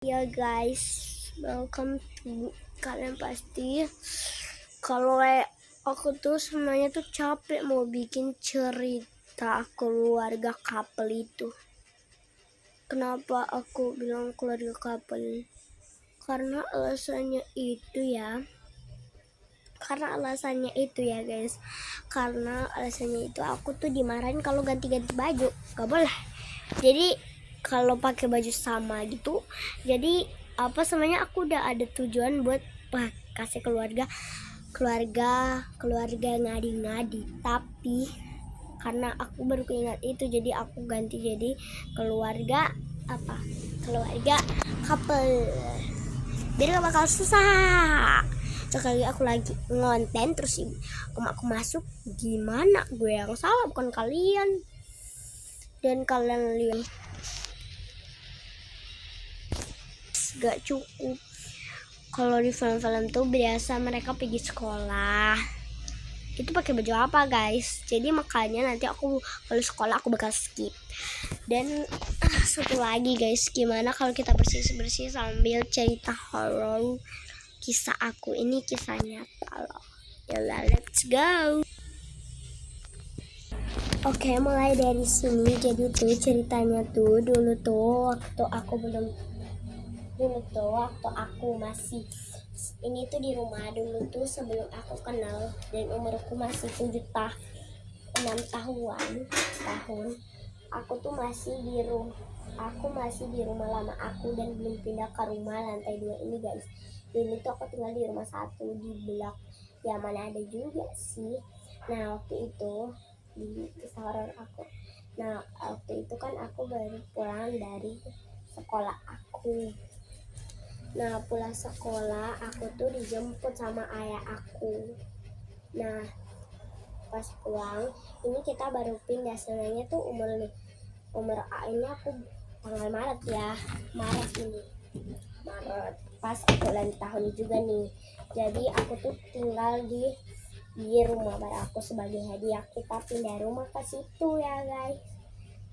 Ya guys, welcome to kalian pasti kalau aku tuh sebenarnya tuh capek mau bikin cerita keluarga couple itu. Kenapa aku bilang keluarga couple? Karena alasannya itu ya. Guys. Karena alasannya itu aku tuh dimarahin kalau ganti-ganti baju. Gak boleh. Jadi kalau pakai baju sama gitu, jadi apa sebenarnya aku udah ada tujuan buat kasih keluarga ngadi-ngadi, tapi karena aku baru ingat itu jadi aku ganti jadi keluarga couple biar gak bakal susah. Sekali aku lagi ngonten terus aku masuk, gimana gue yang salah bukan kalian. Dan kalian lihat gak cukup. Kalau di film-film tuh biasa mereka pergi sekolah itu pakai baju apa guys, jadi makanya nanti aku kalau sekolah aku bakal skip. Dan satu lagi guys, gimana kalau kita bersih-bersih sambil cerita horor. Kisah aku ini kisah nyata loh. Yaudah, let's go. Oke, mulai dari sini. Jadi tuh ceritanya tuh dulu tuh waktu aku masih ini tuh di rumah dulu tuh sebelum aku kenal dan umurku masih 6 tahun. Aku masih di rumah lama aku dan belum pindah ke rumah lantai 2 ini guys. Dulu tuh aku tinggal di rumah 1 di blok ya, mana ada juga sih. Nah waktu itu di kisah horor aku. Nah waktu itu kan aku baru pulang dari sekolah aku. Nah pulang sekolah aku tuh dijemput sama ayah aku. Nah pas pulang ini kita baru pindah, sebenarnya tuh umur ini aku tanggal Maret pas aku ulang tahun juga nih. Jadi aku tuh tinggal di rumah baru aku sebagai hadiah. Kita pindah rumah ke situ ya guys.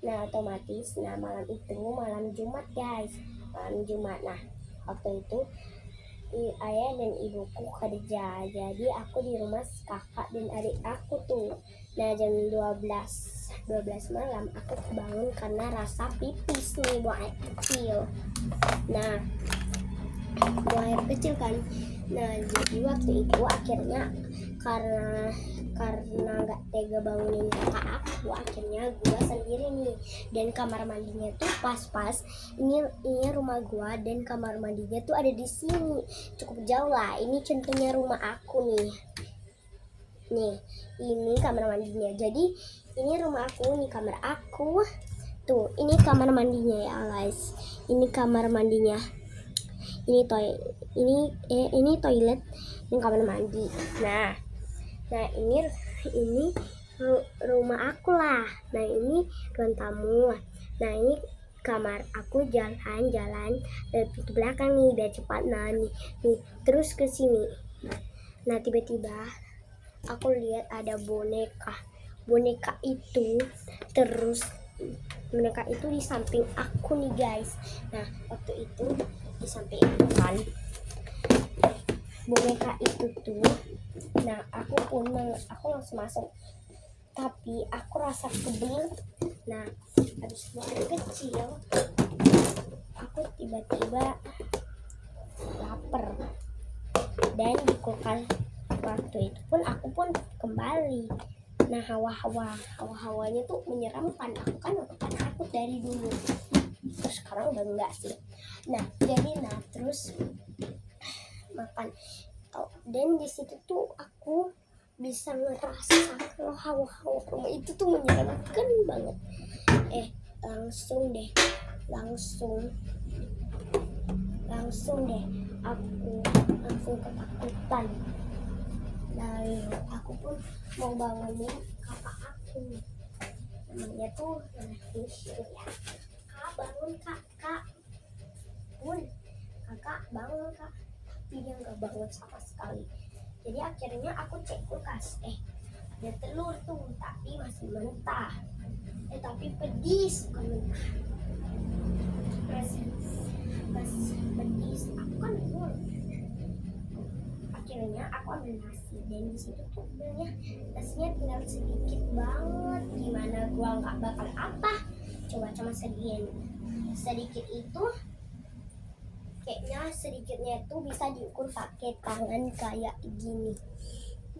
Nah otomatis malam itu malam Jumat guys, nah waktu itu ayah dan ibuku kerja, jadi aku di rumah kakak dan adik aku tuh. Nah jam 12 malam aku kebangun karena rasa pipis nih, buang air kecil. Nah buang air kecil kan. Nah jadi waktu itu akhirnya karena nggak tega bangunin kakak aku, akhirnya gue sendiri nih. Dan kamar mandinya tuh pas ini rumah gue dan kamar mandinya tuh ada di sini, cukup jauh lah. Ini contohnya rumah aku nih, ini kamar mandinya. Jadi ini rumah aku, ini kamar aku tuh, ini kamar mandinya ya guys. Ini kamar mandinya, ini toilet dan kamar mandi. Nah ini rumah aku lah. Nah ini ruang tamu. Nah ini kamar aku, jalan dari pintu belakang nih biar cepat. Nah nih terus ke sini. Nah tiba-tiba aku lihat ada boneka itu di samping aku nih guys. Nah waktu itu di samping itu kan boneka itu tuh. Nah aku langsung masuk, tapi aku rasa kebelet. Nah habis buang air kecil aku tiba-tiba lapar, dan di kulkas waktu itu pun aku pun kembali. Nah hawa-hawanya tuh menyeramkan. Aku kan takut dari dulu, terus sekarang udah enggak sih. Nah terus makan. Dan di situ tuh aku bisa ngerasa kalau hawa-hawa rumah itu tuh menyeramkan banget. Langsung deh aku ketakutan. Lalu aku pun mau bangunin kakak aku, namanya tuh Michelle ya. Kak bangun kak bangun kak, tapi dia nggak bangun sama sekali. Jadi akhirnya aku cek kulkas, ada telur tuh tapi masih mentah, tapi pedis bukan mentah. pas betis aku kan bingung. Akhirnya aku ambil nasi dan di situ tuh sebenarnya nasinya tinggal sedikit banget. Gimana gua nggak bakal apa? Coba cuma sedikit itu kayaknya sedikitnya itu bisa diukur pakai tangan kayak gini.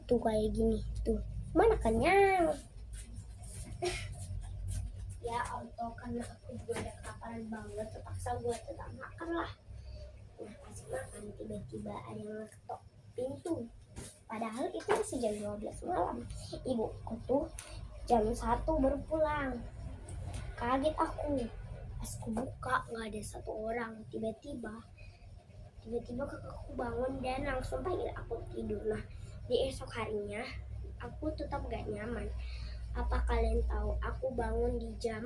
Tuh kayak gini tuh. Mana kenyang? Ya auto karena aku juga udah kelaparan banget, terpaksa gue tetap makan lah. Nah pas makan tiba-tiba ada yang ngetok pintu. Padahal itu masih jam 12 malam. Ibuku tuh jam 1 baru pulang. Kaget aku. Pas aku buka nggak ada satu orang. Tiba-tiba kakakku bangun dan langsung panggil aku tidur. Nah di esok harinya aku tetap gak nyaman. Apa kalian tahu aku bangun di jam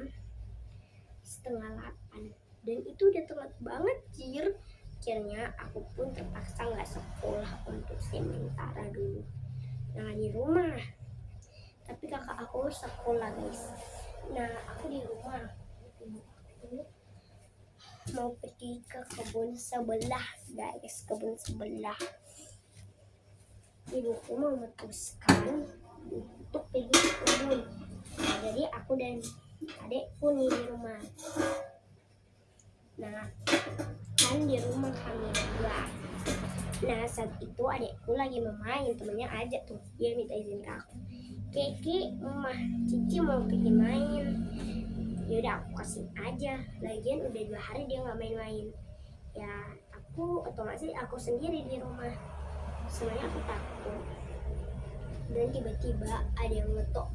7:30 dan itu udah telat banget jir. Akhirnya aku pun terpaksa gak sekolah untuk sementara dulu. Nah di rumah, tapi kakak aku sekolah guys. Nah aku di rumah, aku mau pergi ke kebun sebelah guys, kebun sebelah. Ibuku mau memutuskan untuk pergi ke kebun. Nah, jadi aku dan adekku nih di rumah. Nah kan di rumah kami berdua. Nah saat itu adekku lagi main, temennya aja tuh, dia minta izin ke aku. Kiki, Mama, Cici mau pergi main. Yaudah aku kasih aja. Lagian udah 2 hari dia nggak main-main. Ya aku otomatis aku sendiri di rumah. Sebenarnya aku takut. Dan tiba-tiba ada yang ngetok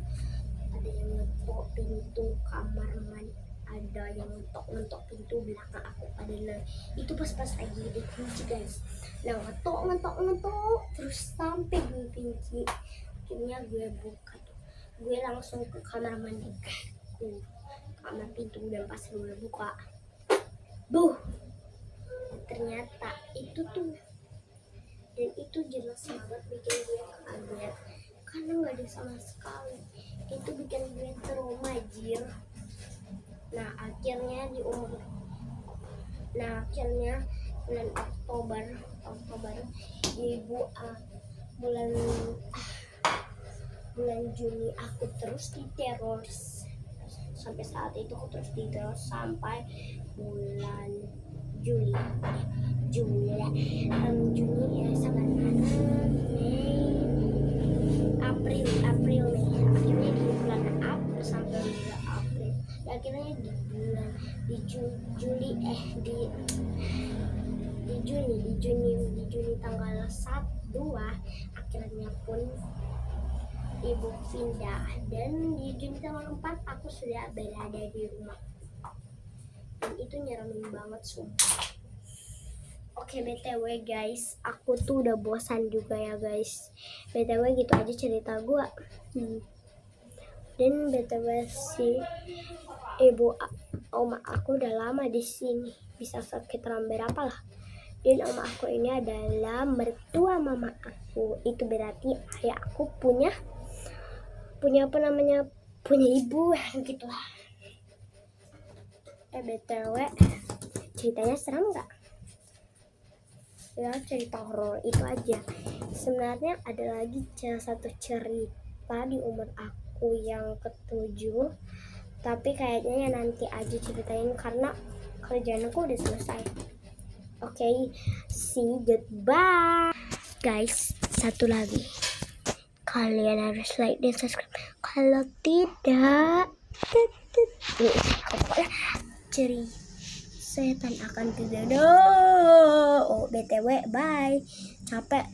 pintu kamar mandi. Ada yang ngetok pintu belakang aku. Padahal itu pas lagi dikunci guys. Nah ngetok terus sampai gue kunci. Akhirnya gue buka tuh. Gue langsung ke kamar mandi. Kamar pintu dan pas gue buka, ternyata itu tuh, dan itu jelas banget bikin gue kaget karena nggak ada sama sekali. Itu bikin gue trauma jir. Nah akhirnya bulan Oktober bulan Juni aku terus diteror. Sampai saat itu aku terus diteror sampai bulan Juli ya sampai April Mei. Akhirnya di bulan April sampai bulan April. Akhirnya di Juni tanggal 1-2 akhirnya pun ibu pindah dan di Juni tanggal 4 aku sudah berada di rumah. Dan itu nyeremin banget sumpah. Oke, BTW guys, aku tuh udah bosan juga ya guys. BTW gitu aja cerita gue. Dan BTW si oma aku udah lama di sini, bisa sekitaran berapa lah. Dan oma aku ini adalah mertua mama aku. Itu berarti ayah aku punya ibu gitu lah. BTW ceritanya serem gak? Ya cerita horor itu aja. Sebenarnya ada lagi satu cerita di umur aku yang ke-7, tapi kayaknya ya nanti aja ceritain karena kerjaan aku udah selesai. Oke, see, goodbye guys. Satu lagi, kalian harus like dan subscribe. Kalau tidak, ceri setan akan tidur. BTW bye, capek.